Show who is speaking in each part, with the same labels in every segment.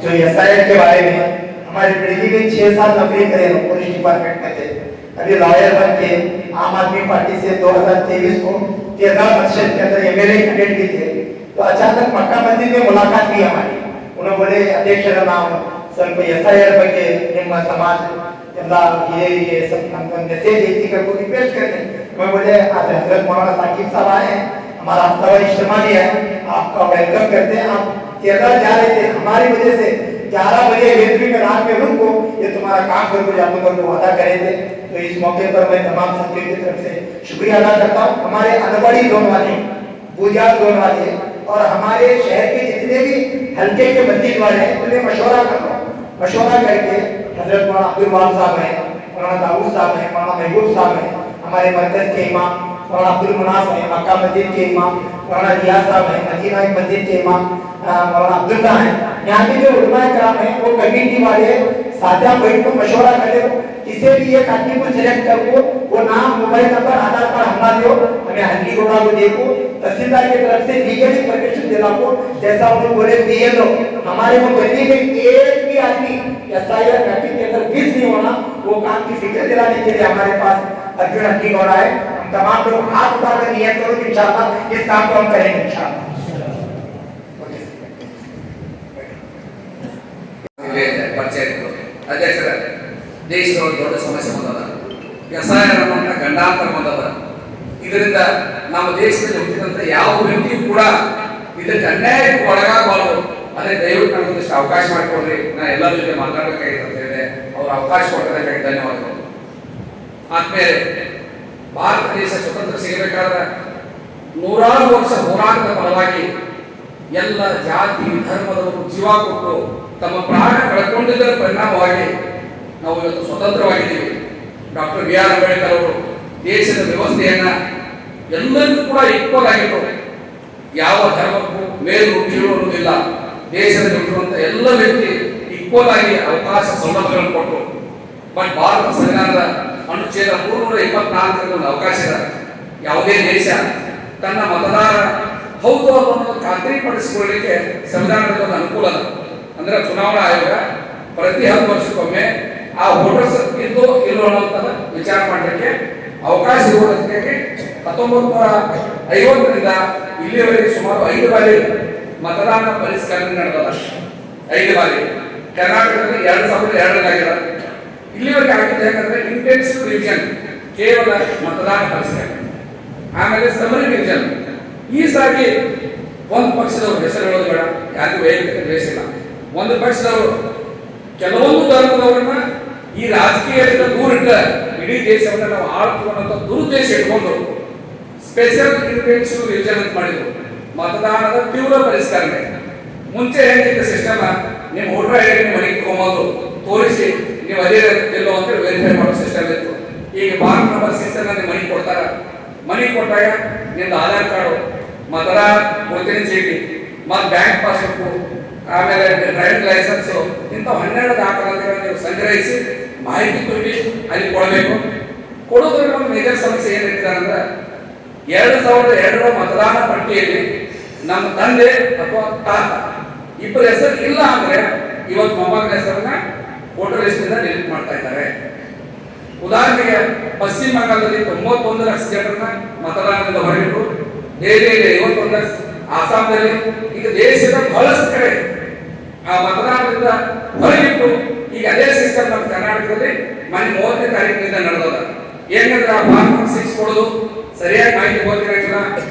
Speaker 1: जो एसआईआर के बारे में हमारी पीढ़ी में 6 साल नौकरी करे पुलिस डिपार्टमेंट में थे, अभी लॉयर बन के आम आदमी पार्टी से 2023 को 13% के अंदर एमएलए कैंडिडेट भी थे। तो अचानक मक्का मस्जिद में मुलाकात हुई हमारी। उन्होंने बोले अध्यक्ष नाम ಸ್ವಲ್ಪ ಎಸ್ಐಆರ್ ಬಗ್ಗೆ ನಿಮ್ಮ ಸಮಾಜ ಎಲ್ಲ ಹಿರಿಯರಿಗೆ सब हमको मैसेज देती करके रिक्वेस्ट करते हैं। मैं बोले आज हजरत मौलाना साकिब साहब आए हैं, हमारा हफ्ता इज्तिमा भी है, आपका वेलकम करते हैं। आप केरला जा रहे थे, हमारी वजह से 11 बजे रेलवे में रात में रुको, ये तुम्हारा काम करके जाने को वादा करे थे। तो इस मौके पर मैं तमाम साथियों की तरफ से शुक्रिया अदा करता हूँ। हमारे अनबड़ी जोन वाले, बुझा जोन वाले और हमारे शहर के जितने भी हल्के के मस्जिद वाले हैं उन्हें मशवरा करके हजरत मौलाना अब्दुल वाल साहब हैं, मौलाना दाऊद साहब हैं, मौलाना महबूब साहब हैं, हमारे मरकज के इमाम मौलाना अब्दुल मुनाफ हैं, मक्का मस्जिद के इमाम मौलाना रियाज साहब हैं, मदीना मस्जिद के इमाम मौलाना अब्दुल्ला हैं। यहाँ के जो उलमाए कराम हैं वो कमेटी वाले साझा बैठ को मशवरा करे, किसी भी एक आदमी को सिलेक्ट करो, वो नाम मोबाइल नंबर आधार कार्ड हमारा दो, हमें हल्दी घोड़ा को देखो, तहसीलदार की तरफ से लीगली परमिशन देना को, जैसा उन्होंने बोले बीएलओ हमारे को गली में एक भी आदमी एसआईआर मैपिंग के अंदर मिस नहीं होना, वो काम की फिक्र दिलाने के लिए हमारे पास अर्जुन हल्दी घोड़ा है। हम तमाम लोग हाथ उठाकर नियत करो कि इंशाल्लाह इस काम को हम करेंगे इंशाल्लाह।
Speaker 2: ಅಧ್ಯಕ್ಷರ ದೇಶದೊಳಗೆ ದೊಡ್ಡ ಸಮಸ್ಯೆ ಬಂದದ, ಎಸ್ಐಆರ್ ಅನ್ನುವಂಥ ಗಂಡಾಂತರ ಬಂದದ. ಇದರಿಂದ ನಮ್ಮ ದೇಶದಲ್ಲಿ ಹುಟ್ಟಿದಂಥ ಯಾವ ವ್ಯಕ್ತಿಯೂ ಕೂಡ ಇದಕ್ಕೆ ಅನ್ಯಾಯಕ್ಕೆ ಒಳಗಾಗಬಾರ್ದು. ಅದೇ ದಯವಿಟ್ಟು ನನಗೊಂದಿಷ್ಟು ಅವಕಾಶ ಮಾಡಿಕೊಡ್ರಿ, ನಾನು ಎಲ್ಲರ ಜೊತೆ ಮಾತಾಡಬೇಕಾಗಿತ್ತು ಅಂತ ಹೇಳಿದೆ. ಅವರು ಅವಕಾಶ ಕೊಟ್ಟದಕ್ಕಾಗಿ ಧನ್ಯವಾದಗಳು. ಆದ್ಮೇಲೆ ಭಾರತ ದೇಶ ಸ್ವತಂತ್ರ ಸಿಗಬೇಕಾದ್ರೆ 100 ವರ್ಷ ಹೋರಾಟದ ಫಲವಾಗಿ ಎಲ್ಲ ಜಾತಿ ಧರ್ಮದವರು ಜೀವ ಕೊಟ್ಟು ತಮ್ಮ ಪ್ರಾಣ ಕಳ್ಕೊಂಡಿದ್ದರ ಪರಿಣಾಮವಾಗಿ ನಾವು ಇವತ್ತು ಸ್ವತಂತ್ರವಾಗಿದ್ದೀವಿ. ಡಾಕ್ಟರ್ ಬಿ ಆರ್ ಅಂಬೇಡ್ಕರ್ ಅವರು ದೇಶದ ವ್ಯವಸ್ಥೆಯನ್ನ ಎಲ್ಲರಿಗೂ ಕೂಡ ಈಕ್ವಲ್ ಆಗಿತ್ತು, ಯಾವ ಧರ್ಮಕ್ಕೂ ಮೇಲು ಕೀಳು ಅನ್ನೋದಿಲ್ಲ, ದೇಶದಲ್ಲಿ ಹುಟ್ಟುವಂತ ಎಲ್ಲ ವ್ಯಕ್ತಿ ಈಕ್ವಲ್ ಆಗಿ ಅವಕಾಶ ಸೌಲಭ್ಯಗಳನ್ನು ಕೊಟ್ಟರು. ಬಟ್ ಭಾರತ ಸಂವಿಧಾನದ ಅನುಚ್ಛೇದ 324 ಒಂದು ಅವಕಾಶ ಇದೆ. ಯಾವುದೇ ದೇಶ ತನ್ನ ಮತದಾರ ಹೌದು ಅನ್ನೋದನ್ನು ಖಾತ್ರಿಪಡಿಸಿಕೊಳ್ಳಲಿಕ್ಕೆ ಸಂವಿಧಾನದ ಒಂದು ಅನುಕೂಲ ಅದ. ಅಂದ್ರೆ ಚುನಾವಣಾ ಆಯೋಗ ಪ್ರತಿ 10 ವರ್ಷಕ್ಕೊಮ್ಮೆ ಆ ವೋಟರ್ಸ್ ಇದ್ದು ಇಲ್ಲೋ ಅನ್ನೋದನ್ನ ವಿಚಾರ ಮಾಡಲಿಕ್ಕೆ ಅವಕಾಶ ಇರುವುದಕ್ಕೆ 1950ರಿಂದ ಇಲ್ಲಿಯವರೆಗೆ ಸುಮಾರು 5 ಬಾರಿ ಮತದಾನ ಪರಿಷ್ಕರಣೆ ನಡೆದದ. 5 ಬಾರಿ ಕರ್ನಾಟಕದಲ್ಲಿ 2002 ಆಗಿದೆ. ಇಲ್ಲಿವರೆಗೆ ಆಗಿದ್ದು ಯಾಕಂದ್ರೆ ಇಂಟೆನ್ಸಿವ್ ರಿವಿಷನ್, ಕೇವಲ ಮತದಾನ ಪರಿಷ್ಕರಣೆ, ಆಮೇಲೆ ಸಮರಿ ರಿವಿಷನ್. ಈ ಸಾರಿ ಒಂದು ಪಕ್ಷದವರು, ಹೆಸರು ಹೇಳೋದು ಬೇಡ, ಯಾರಿಗೂ ವೈಯಕ್ತಿಕ ದ್ವೇಷ ಇಲ್ಲ, ಒಂದು ಪಕ್ಷದವರು ಕೆಲವೊಂದು ಧರ್ಮದವರನ್ನ ಈ ರಾಜಕೀಯದಿಂದ ದೂರ ಇಟ್ಟರೆ ಇಡೀ ದೇಶವನ್ನ ನಾವು ಆಳ್ತೀವಿ ಅನ್ನೋ ದುರುದ್ದೇಶ ಇಟ್ಕೊಂಡು ಸ್ಪೆಷಲ್ ಇಂಟೆನ್ಸಿವ್ ರಿವಿಷನ್ ಅಂತ ಮಾಡಿದ್ರು. ಮತದಾನದ ತೀವ್ರ ಪರಿಷ್ಕರಣೆ. ಮುಂಚೆ ಹೇಗಿತ್ತು ಸಿಸ್ಟಮ್, ನಿಮ್ಮ ವೋಟರ್ ಐಡಿ ನಿಮ್ಮ ಮನೆಗೆ ತಗೊಂಬಂದು ತೋರಿಸಿ ನೀವು ಅದೇ ಎಲ್ಲೋ ಅಂತ ವೆರಿಫೈ ಮಾಡೋ ಸಿಸ್ಟಮ್ ಇತ್ತು. ಈಗ ಬಾರ್ ನಂಬರ್ ಸಿಸ್ಟಮ್ ನಿಮ್ಮ ಮನೆಗೆ ಕೊಡ್ತಾರ. ಮನೆಗೆ ಕೊಟ್ಟಾಗ ನಿಮ್ದು ಆಧಾರ್ ಕಾರ್ಡು, ಮತದಾರ ಗುರುತಿನ ಚೀಟಿ, ಮತ್ತು ಬ್ಯಾಂಕ್ ಪಾಸ್ಬುಕ್, ಆಮೇಲೆ ಡ್ರೈವಿಂಗ್ ಲೈಸೆನ್ಸ್, ಇಂಥ 12 ದಾಖಲಾತಿಗಳನ್ನು ನೀವು ಸಂಗ್ರಹಿಸಿ ಮಾಹಿತಿ ತುಂಬಿ ಅಲ್ಲಿ ಕೊಡಬೇಕು. ಕೊಡೋದ್ರಲ್ಲಿ ಒಂದು ಮೇಜರ್ ಸಮಸ್ಯೆ ಏನಿರ್ತಾರೆ ಅಂದ್ರೆ 2002 ಮತದಾನ ಪಟ್ಟಿಯಲ್ಲಿ ನಮ್ಮ ತಂದೆ ಅಥವಾ ತಾತ ಇಬ್ಬರ ಹೆಸರು ಇಲ್ಲ ಅಂದ್ರೆ ಇವತ್ತು ಮೊಮ್ಮಗನ ಹೆಸರನ್ನ ವೋಟರ್ ಲಿಸ್ಟಿಂದ ಡಿಲೀಟ್ ಮಾಡ್ತಾ ಇದ್ದಾರೆ. ಉದಾಹರಣೆಗೆ ಪಶ್ಚಿಮ ಬಂಗಾಳದಲ್ಲಿ 91 ಲಕ್ಷ ಜನರನ್ನ ಮತದಾನದಿಂದ ಹೊರಗಿಟ್ಟು, ದೆಹಲಿಯಲ್ಲಿ 51 ಲಕ್ಷ, ಆಸಾಮದಲ್ಲಿ, ಈಗ ದೇಶದ ಬಹಳಷ್ಟು ಕಡೆ ಆ ಮತದಾನದಿಂದ ಹೊರಗಿಟ್ಟು ಈಗ ಅದೇ ಸಿಸ್ಟಮ್ ನಮ್ಮ ಕರ್ನಾಟಕದಲ್ಲಿ ಮನೆ 30ನೇ ತಾರೀಕಿನಿಂದ ನಡೆದದ. ಏನಂದ್ರೆ ಆ ಫಾರ್ಮ್ 6 ಕೊಡೋದು, ಸರಿಯಾಗಿ ಮಾಹಿತಿ ಗೊತ್ತಿರಂಗಿಲ್ಲ.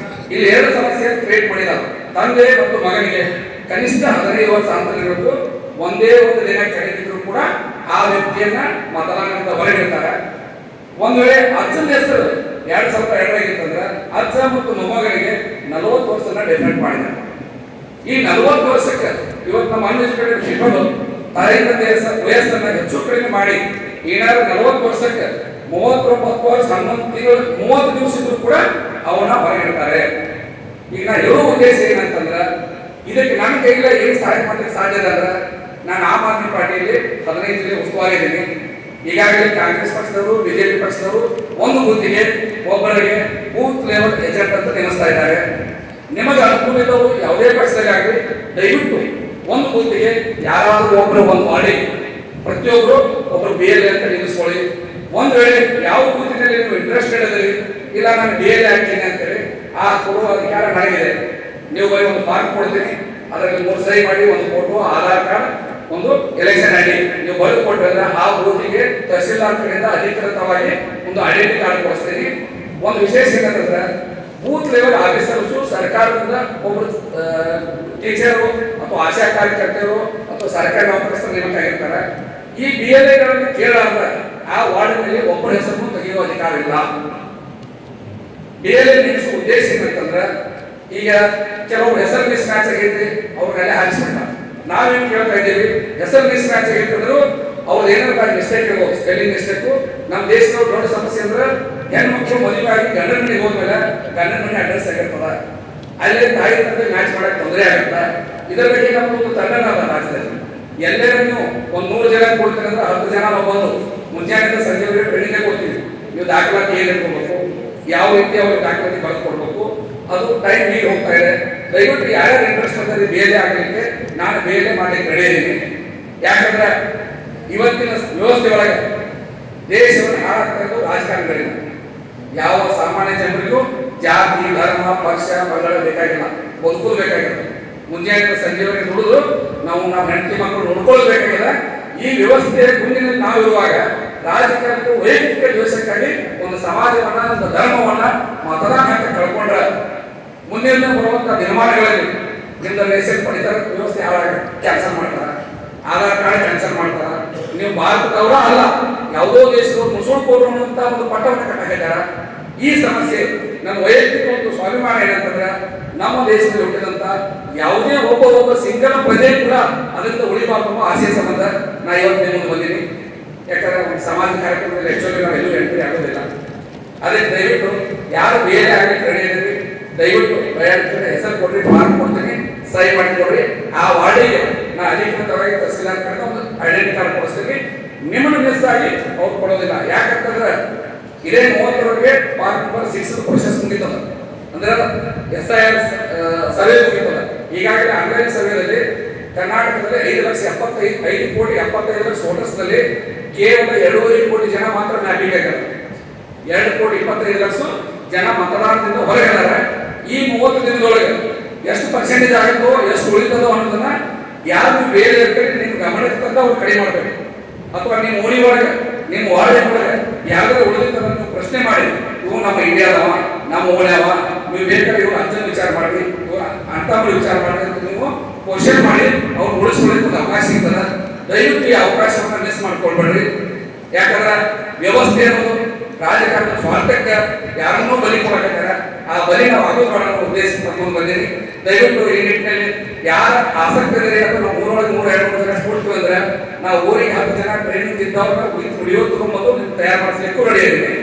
Speaker 2: ಇಲ್ಲಿ 2 ಸಮಸ್ಯೆ ಕ್ರಿಯೇಟ್ ಮಾಡಿದಾವ. ತಂದೆ ಮತ್ತು ಮಗನಿಗೆ ಕನಿಷ್ಠ 15 ವರ್ಷ ಅಂತ ಇರಬೇಕು. ಒಂದೇ ಒಂದು ದಿನ ಕಳೆದಿದ್ರು ಕೂಡ ಆ ವ್ಯಕ್ತಿಯನ್ನ ಮತದಾನದಿಂದ ಹೊರಗಿರ್ತಾರೆ. ಒಂದು ವೇಳೆ ಅಜ್ಜನ ಹೆಸರು 2002 ಆಗಿತ್ತಂದ್ರೆ ಅಜ್ಜ ಮತ್ತು ಮೊಮ್ಮಗನಿಗೆ 40 ವರ್ಷನ ಡಿಫರೆಂಟ್ ಮಾಡಿದ್ದಾರೆ. ಈ 40 ವರ್ಷಕ್ಕೆ ಇವತ್ತು ನಮ್ಮ ಅನ್ಎಜುಕೇಟೆಡ್ ಪೀಪಲ್ ತಾಯಿ ತಂದೆ ವಯಸ್ಸನ್ನ ಹೆಚ್ಚು ಕಡಿಮೆ ಮಾಡಿ ಏನಾದ್ರು 40 ವರ್ಷಕ್ಕೆ 39 ವರ್ಷ 11 ತಿಂಗಳು 30 ದಿವಸ ಇದ್ರು ಕೂಡ ಅವನ್ನ ಹೊರಗಿಡ್ತಾರೆ. ಈಗ ನಾ ಹೇಳೋ ಉದ್ದೇಶ ಏನಂತಂದ್ರೆ ಇದಕ್ಕೆ ನನ್ನ ಕೈಯಿಂದ ಏನು ಸಹಾಯ ಮಾಡ್ಲಿಕ್ಕೆ ಸಾಧ್ಯ ಇದೆ ಅಂದ್ರೆ, ನಾನು ಆಮ್ ಆದ್ಮಿ ಪಾರ್ಟಿಯಲ್ಲಿ 15 ಜಿಲ್ಲೆ ಉಸ್ತುವಾರಿ ಇದ್ದೀನಿ. ಈಗಾಗಲೇ ಕಾಂಗ್ರೆಸ್ ಪಕ್ಷದವರು, ಬಿಜೆಪಿ ಪಕ್ಷದವರು ಒಂದು ಬೂತಿಗೆ ಒಬ್ಬರಿಗೆ ಬೂತ್ ಲೆವೆಲ್ ಏಜೆಂಟ್ ಅಂತ ನೇಮಿಸ್ತಾ ಇದ್ದಾರೆ. ನಿಮಗೆ ಅನುಕೂಲ ಇದ್ದವರು ಯಾವುದೇ ಪಕ್ಷದಲ್ಲಾಗಲಿ ದಯವಿಟ್ಟು ಒಂದು ಬೂತಿಗೆ ಯಾರಾದರೂ ಒಬ್ಬರು ಒಂದು ಮಾಡಿ ಪ್ರತಿಯೊಬ್ಬರು ಒಬ್ಬರು ಬೇರೆ ಅಂತ ನಿಲ್ಲಿಸ್ಕೊಳ್ಳಿ. ಒಂದು ವೇಳೆ ಯಾವ ಬೂತಿನಲ್ಲಿ ನೀವು ಇಂಟ್ರೆಸ್ಟೆಡ್ ಅದರಿ ಇಲ್ಲ ನಾನು ಬೇರೆ ಹಾಕ್ತೀನಿ ಅಂತೇಳಿ ಆ ಕೊಡುವ ಅಧಿಕಾರ ನನಗಿದೆ. ನೀವು ಬರೀ ಒಂದು ಫಾರ್ಮ್ ಕೊಡ್ತೀನಿ, ಅದರಲ್ಲಿ 3 ಸಹಿ ಮಾಡಿ ಒಂದು ಫೋಟೋ, ಆಧಾರ್ ಕಾರ್ಡ್, ಒಂದು ಎಲೆಕ್ಷನ್ ಐಡಿ ನೀವು ಬರೆದು ಕೊಟ್ಟರೆ ಆ ಬೂತಿಗೆ ತಹಸೀಲ್ದಾರ್ ಕಡೆಯಿಂದ ಅಧಿಕೃತವಾಗಿ ಒಂದು ಐಡೆಂಟಿ ಕಾರ್ಡ್ ಕೊಡಿಸ್ತೀನಿ. ಒಂದು ವಿಶೇಷ ಏನಂತಂದ್ರೆ ಬೂತ್ ಲೆವೆಲ್ ಆಫೀಸರ್ಸು ಸರ್ಕಾರದಿಂದ ಒಬ್ಬರು ಟೀಚರು ಅಥವಾ ಆಶಾ ಕಾರ್ಯಕರ್ತರು ಅಥವಾ ಸರ್ಕಾರಿ ನೌಕರಸ್ಥರು ನೇಮಕ ಆಗಿರ್ತಾರೆ. ಈ BLAಗಳನ್ನು ಕೇಳಾರ್ದ ಆ ವಾರ್ಡಿನಲ್ಲಿ ಒಬ್ಬರ ಹೆಸರನ್ನು ತೆಗೆಯುವ ಅಧಿಕಾರ ಇಲ್ಲ. BLA ನಿಲ್ಲಿಸುವ ಉದ್ದೇಶ ಏನಂತಂದ್ರೆ ಈಗ ಕೆಲವು ಹೆಸರು ಮಿಸ್ ಮ್ಯಾಚ್ ಆಗೈತಿ, ಅವ್ರನ್ನೆಲ್ಲ ಹಾರಿಸ್ಬಿಟ್ಟ. ನಾವೇನು ಕೇಳ್ತಾ ಇದ್ದೀವಿ, ಹೆಸರು ಮಿಸ್ ಮ್ಯಾಚ್ ಆಗೈತೆ ಅಂದ್ರು ಅವ್ರು ಏನಾದ್ರು ಮಿಸ್ಟೇಕ್ ಇರ್ಬೋದು, ಸ್ಪೆಲ್ಲಿಂಗ್ ಮಿಸ್ಟೇಕು. ನಮ್ಮ ದೇಶದ ದೊಡ್ಡ ಸಮಸ್ಯೆ ಅಂದ್ರೆ ಹೆಣ್ಮಕ್ಳು ಮದುವೆ ಆಗಿ ಗಂಡನ ಮನೆಗೆ ಹೋದ್ಮೇಲೆ ಗಂಡನ ಮನೆ ಅಡ್ರೆಸ್ ಆಗಿರ್ತದ, ಅಲ್ಲೇ ತಾಯಿ ತಂದೆ ಮ್ಯಾಚ್ ಮಾಡಕ್ಕೆ ತೊಂದರೆ ಆಗುತ್ತೆ. ಇದರ ಬಗ್ಗೆ ನಮ್ದು ತಂಡನ ಅದ ರಾಜ್ಯದಲ್ಲಿ. ಎಲ್ಲರೂ ನೀವು ಒಂದು 100 ಜನ ಕೊಡ್ತೀರಿ ಅಂದ್ರೆ 10 ಜನ ನಾವು ಬಂದು ಮುಂಜಾನೆ ಸಂಜೆವರೆಗೆ ಟ್ರೈನಿಂಗ್ ಕೊಡ್ತೀವಿ. ನೀವು ದಾಖಲಾತಿ ಏನು ಇಟ್ಕೊಳ್ಬೇಕು, ಯಾವ ರೀತಿ ಅವ್ರ ದಾಖಲಾತಿ ಬರೆದು ಕೊಡ್ಬೇಕು, ಅದು ಟೈಮ್ ಈಗ ಹೋಗ್ತಾ ಇದೆ. ದಯವಿಟ್ಟು ಯಾರ್ಯಾರು ಇಂಟ್ರೆಸ್ಟ್ ಅಂತಂದ್ರೆ ಬೇರೆ ಆಗಲಿಕ್ಕೆ ನಾನು ಬೇರೆ ಮಾಡಲಿಕ್ಕೆ ರೆಡಿ ಇದ್ದೀನಿ. ಯಾಕಂದ್ರೆ ಇವತ್ತಿನ ವ್ಯವಸ್ಥೆ ಒಳಗೆ ದೇಶವನ್ನು ಹಾಳಾಗ್ತಾ ಇರೋದು ರಾಜಕಾರಣಿಗಳಿಂದ. ಯಾವ ಸಾಮಾನ್ಯ ಜನರಿಗೂ ಜಾತಿ, ಧರ್ಮ, ಪಕ್ಷ, ಪಂಗಡ ಬೇಕಾಗಿಲ್ಲ, ಬದುಕೋದು ಬೇಕಾಗಿಲ್ಲ. ಮುಂಜಾನೆ ಸಂಜೆವರೆಗೆ ದುಡಿದು ನಾವು ನಮ್ಮ ಹೆಂಡತಿ ಮಕ್ಕಳು ನೋಡ್ಕೊಳ್ಬೇಕಾಗಿದೆ. ಈ ವ್ಯವಸ್ಥೆಯ ಗುಂಡಿನಲ್ಲಿ ನಾವು ಇರುವಾಗ ರಾಜಕಾರಣಿಗಳು ವೈಯಕ್ತಿಕ ದ್ವೇಷಕ್ಕಾಗಿ ಒಂದು ಸಮಾಜವನ್ನ, ಒಂದು ಧರ್ಮವನ್ನ, ಮತದಾನ ಕಳ್ಕೊಂಡ್ರೆ ಮುಂದಿನ ಬರುವಂತ ದಿನಮಾನಗಳಲ್ಲಿ ನಿಮ್ದ ರೇಷನ್ ಪಡಿತರ ವ್ಯವಸ್ಥೆ ಯಾವಾಗ ಕ್ಯಾನ್ಸಲ್ ಮಾಡ್ತಾರ, ಆಧಾರ್ ಕಾರ್ಡ್ ಕ್ಯಾನ್ಸಲ್ ಮಾಡ್ತಾರ. ನೀವು ಭಾರತದವರ ಅಲ್ಲ, ಯಾವುದೋ ದೇಶದವರು ಮುಸುಳ್ಕೋರು ಅಂತ ಒಂದು ಪಟ್ಟವನ್ನು ಕಟ್ಟಾಕಿದ್ದಾರೆ. ಈ ಸಮಸ್ಯೆ ನನ್ನ ವೈಯಕ್ತಿಕ ಒಂದು ಸ್ವಾಭಿಮಾನ ಏನಂತಂದ್ರೆ ನಮ್ಮ ದೇಶದಲ್ಲಿ ಹುಟ್ಟಿದಂತ ಯಾವುದೇ ಒಬ್ಬ ಸಿಂಗಲ್ ಪ್ರಜೆ ಕೂಡ ಅದರಿಂದ ಉಳಿಬಾರ್ದು ಅನ್ನೋ ಆಸೆ ಸಂಬಂಧ ನಾ ಇವತ್ತು ಮುಂದೆ ಬಂದೀನಿ. ಯಾಕಂದ್ರೆ ಒಂದು ಸಮಾಜ ಕಾರ್ಯಕ್ರಮದಲ್ಲಿ ಆಕ್ಚುಲಿ ನಾವು ಎಲ್ಲೂ ಎಂಟ್ರಿ ಆಗೋದಿಲ್ಲ. ಅದಕ್ಕೆ ದಯವಿಟ್ಟು ಯಾರು ಬೇರೆ ಆಗಲಿಕ್ಕೆ ರೆಡಿ ಇದ್ದೀವಿ, ದಯವಿಟ್ಟು ಹೆಸರು ಕೊಡ್ರಿ, ಫಾರ್ಮ್ ಕೊಡ್ತೀನಿ, ಸಹಿ ಮಾಡಿಕೊಡ್ರಿ. ಆ ವಾರ್ಡಿಗೆ ನಾ ಅಧಿಕೃತವಾಗಿ ತಹಸೀಲ್ದಾರ್ ಕಡೆ ಒಂದು ಐಡೆಂಟಿ ಕಾರ್ಡ್ ಕೊಡಿಸ್ತೀನಿ. ನಿಮ್ಮನ್ನು ಮಿಸ್ ಆಗಿ ಅವ್ರು ಕೊಡೋದಿಲ್ಲ. ಯಾಕಂತಂದ್ರೆ ಇದೇ 30ರವರೆಗೆ ಫಾರ್ಮ್ ನಂಬರ್ 6 ಪ್ರೊಸೆಸ್ ಮುಗಿತದ, ಅಂದ್ರೆ SIR ಸರ್ವೆ ಮುಗಿತದ. ಈಗಾಗಲೇ ಆನ್ಲೈನ್ ಸರ್ವೆದಲ್ಲಿ ಕರ್ನಾಟಕದಲ್ಲಿ 5,75,75,00,000 ವೋಟರ್ಸ್ನಲ್ಲಿ ಕೇವಲ 2.5 ಕೋಟಿ ಜನ ಮಾತ್ರ ಮ್ಯಾಪಿಂಗ್ ಆಗ್ಯಾರ. 2,25,00,000 ಜನ ಮತದಾನದಿಂದ ಹೊರಗಿದ್ದಾರೆ. ಈ 30 ದಿನದೊಳಗೆ ಎಷ್ಟು ಪರ್ಸೆಂಟೇಜ್ ಆಗುತ್ತೋ, ಎಷ್ಟು ಉಳಿತದೋ ಅನ್ನೋದನ್ನ ಯಾರು ಬೇರೆ ಇರ್ತಾರೆ ನಿಮ್ಮ ಗಮನಕ್ಕೆ ತಂದು ಅವ್ರು ಕಡಿಮೆ ಮಾಡಬೇಕು. ಅಥವಾ ನಿಮ್ಮ ಓಣಿ ಒಳಗೆ, ನಿಮ್ಮ ವಾರ್ಡ್ ಒಳಗೆ ಯಾವ್ದಾದ್ರು ಉಳಿದಿದ್ದನ್ನು ಪ್ರಶ್ನೆ ಮಾಡಿ, ಇವು ನಮ್ಮ ಇಂಡಿಯಾದವ, ನಮ್ಮ ಓಣ್ಯಾವ, ನೀವು ಬೇಕಾದ್ರೆ ಇವರು ಅಜ್ಜನ ವಿಚಾರ ಮಾಡಿ, ಇವರು ಅಂತವ್ರು ವಿಚಾರ ಮಾಡಿ ಅಂತ ನೀವು ಕ್ವಶನ್ ಮಾಡಿ ಅವ್ರು ಉಳಿಸ್ಕೊಳ್ಳಿಕ್ಕೆ ಒಂದು ಅವಕಾಶ ಇರ್ತದ. ದಯವಿಟ್ಟು ಈ ಅವಕಾಶವನ್ನು ಮಿಸ್ ಮಾಡ್ಕೊಳ್ಬೇಡ್ರಿ. ಯಾಕಂದ್ರೆ ವ್ಯವಸ್ಥೆ ಅನ್ನೋದು ರಾಜಕಾರಣದ ಸ್ವಾರ್ಥಕ್ಕೆ ಯಾರನ್ನೂ ಬಲಿ ಕೊಡಬೇಕಾದ್ರೆ ಆ ಬಲಿ ನಾವು ಅದು ಮಾಡೋ ಉದ್ದೇಶ ತಗೊಂಡು ಬಂದೀನಿ. ದಯವಿಟ್ಟು ಈ ನಿಟ್ಟಿನಲ್ಲಿ ಯಾರ ಆಸಕ್ತಿ ಇದೆ ಅಥವಾ ನಾವು ಊರೊಳಗೆ 3-2 ಜನ ಕೊಡ್ತೀವಿ ಅಂದ್ರೆ ನಾವು ಊರಿಗೆ 10 ಜನ ಟ್ರೈನಿಂಗ್ ಇದ್ದವ್ರನ್ನ ಉಳಿಯೋ ತಗೊಂಡ್ಬಂದು ತಯಾರು ಮಾಡಿಸ್ಲಿಕ್ಕೂ ರೆಡಿ ಇದ್ದೀನಿ.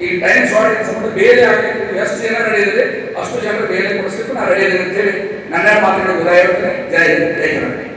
Speaker 2: ಈ ಟೈಮ್ ಶಾರ್ಟ್ ಸಂಬಂಧ ಬೇರೆ ಆಗಲಿಕ್ಕೆ ಎಷ್ಟು ಜನ ರೆಡಿ ಇದ್ರೆ ಅಷ್ಟು ಜನರು ಬೇರೆ ಕೊಡಿಸ್ಲಿಕ್ಕೂ ನಾನು ರೆಡಿ ಇದ್ದೀನಿ ಅಂತ ಹೇಳಿ ನನ್ನ ಮಾತಿನ ಉದಾಯ. ಜೈ ಹಿಂದ್, ಜೈ ಕರ್ನಾಟಕ.